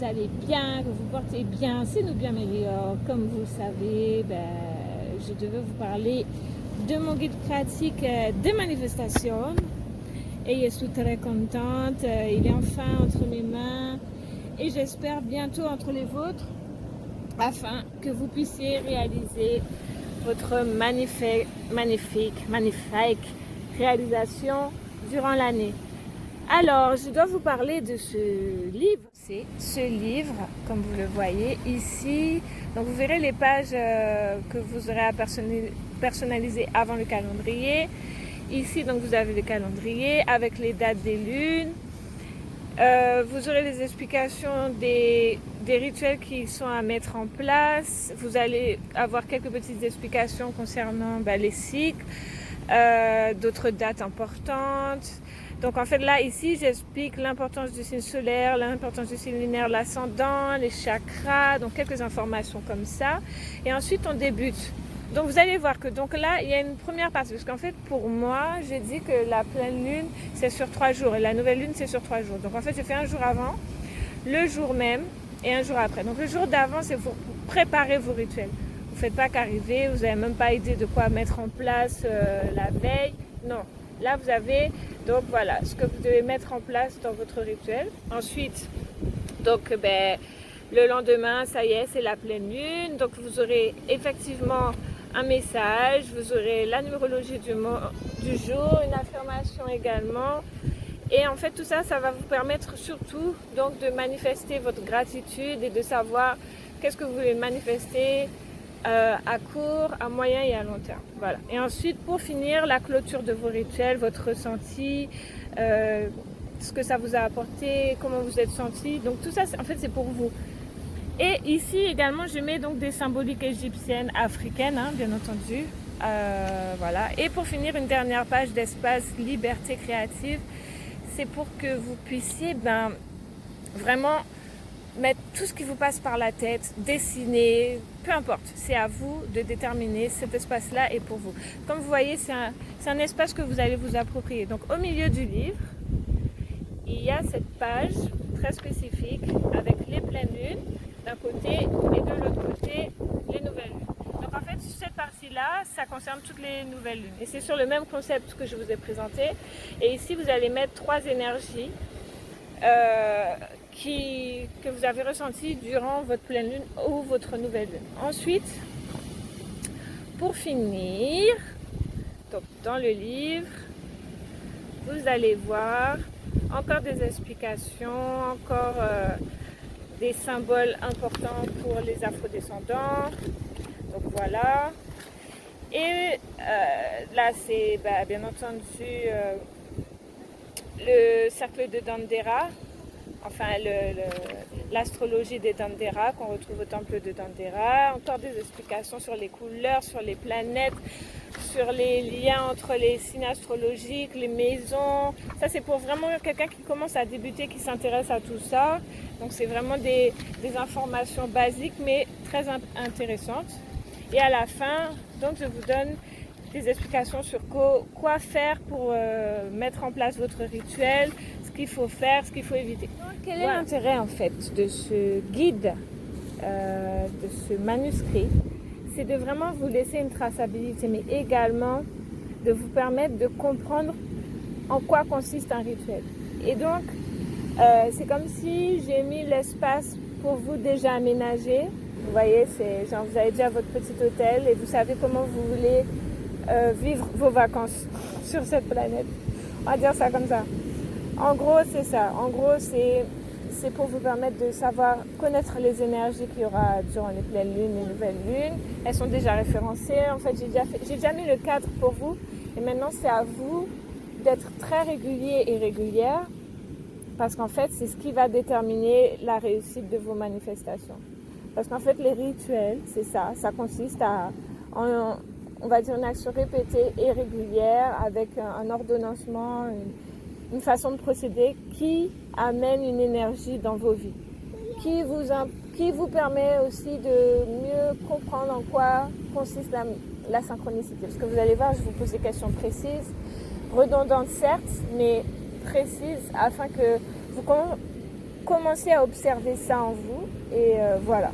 allez bien, que vous portez bien. C'est nous bien meilleurs. Comme vous le savez, je devais vous parler de mon guide pratique de manifestation. Et je suis très contente. Il est enfin entre mes mains et j'espère bientôt entre les vôtres afin que vous puissiez réaliser votre magnifique réalisation durant l'année. Alors, je dois vous parler de ce livre. C'est ce livre, comme vous le voyez ici. Donc, vous verrez les pages que vous aurez à personnaliser avant le calendrier. Ici, donc, vous avez le calendrier avec les dates des lunes. Vous aurez les explications des rituels qui sont à mettre en place. Vous allez avoir quelques petites explications concernant les cycles, d'autres dates importantes. Donc en fait là, ici, j'explique l'importance du signe solaire, l'importance du signe lunaire, l'ascendant, les chakras, donc quelques informations comme ça. Et ensuite, on débute. Donc vous allez voir que donc là, il y a une première partie. Parce qu'en fait, pour moi, j'ai dit que la pleine lune, c'est sur 3 jours. Et la nouvelle lune, c'est sur 3 jours. Donc en fait, j'ai fait un jour avant, le jour même et un jour après. Donc le jour d'avant, c'est pour préparer vos rituels. Vous ne faites pas qu'arriver, vous n'avez même pas idée de quoi mettre en place la veille. Non. Là, vous avez, donc voilà, ce que vous devez mettre en place dans votre rituel. Ensuite, donc, le lendemain, ça y est, c'est la pleine lune. Donc, vous aurez effectivement un message, vous aurez la numérologie du jour, une affirmation également. Et en fait, tout ça, ça va vous permettre surtout donc de manifester votre gratitude et de savoir qu'est-ce que vous voulez manifester à court, à moyen et à long terme. Voilà. Et ensuite, pour finir, la clôture de vos rituels, votre ressenti, ce que ça vous a apporté, comment vous êtes senti. Donc tout ça, en fait, c'est pour vous. Et ici également, je mets donc des symboliques égyptiennes, africaines, bien entendu. Voilà. Et pour finir, une dernière page d'espace liberté créative. C'est pour que vous puissiez vraiment mettre tout ce qui vous passe par la tête, dessiner, peu importe. C'est à vous de déterminer cet espace-là est pour vous. Comme vous voyez, c'est un espace que vous allez vous approprier. Donc au milieu du livre, il y a cette page très spécifique avec les pleines lunes d'un côté et de l'autre côté les nouvelles lunes. Donc en fait, cette partie-là, ça concerne toutes les nouvelles lunes. Et c'est sur le même concept que je vous ai présenté. Et ici, vous allez mettre 3 énergies que vous avez ressenties durant votre pleine lune ou votre nouvelle lune. Ensuite, pour finir, donc dans le livre, vous allez voir encore des explications, encore des symboles importants pour les afrodescendants. Donc voilà. Et là, c'est bien entendu le cercle de Dendera, enfin l'astrologie des Dendera qu'on retrouve au temple de Dendera. Encore des explications sur les couleurs, sur les planètes, sur les liens entre les signes astrologiques, les maisons. Ça, c'est pour vraiment quelqu'un qui commence à débuter, qui s'intéresse à tout ça. Donc, c'est vraiment des informations basiques, mais très intéressantes. Et à la fin, donc, je vous donne des explications sur quoi faire pour mettre en place votre rituel, ce qu'il faut faire, ce qu'il faut éviter. Quel est l'intérêt, en fait, de ce guide, de ce manuscrit? C'est de vraiment vous laisser une traçabilité, mais également de vous permettre de comprendre en quoi consiste un rituel. Et donc, c'est comme si j'ai mis l'espace pour vous déjà aménagé. Vous voyez, c'est genre vous avez déjà votre petit hôtel et vous savez comment vous voulez vivre vos vacances sur cette planète. On va dire ça comme ça. En gros, c'est ça. En gros, c'est pour vous permettre de savoir connaître les énergies qu'il y aura durant les pleines lunes, les nouvelles lunes. Elles sont déjà référencées. En fait, j'ai déjà mis le cadre pour vous. Et maintenant, c'est à vous d'être très régulier et régulière. Parce qu'en fait, c'est ce qui va déterminer la réussite de vos manifestations. Parce qu'en fait, les rituels, c'est ça. Ça consiste à, on va dire, une action répétée et régulière avec un ordonnancement, une façon de procéder qui amène une énergie dans vos vies, qui vous permet aussi de mieux comprendre en quoi consiste la synchronicité. Parce que vous allez voir, je vous pose des questions précises, redondantes certes, mais précises, afin que vous commencez à observer ça en vous et voilà.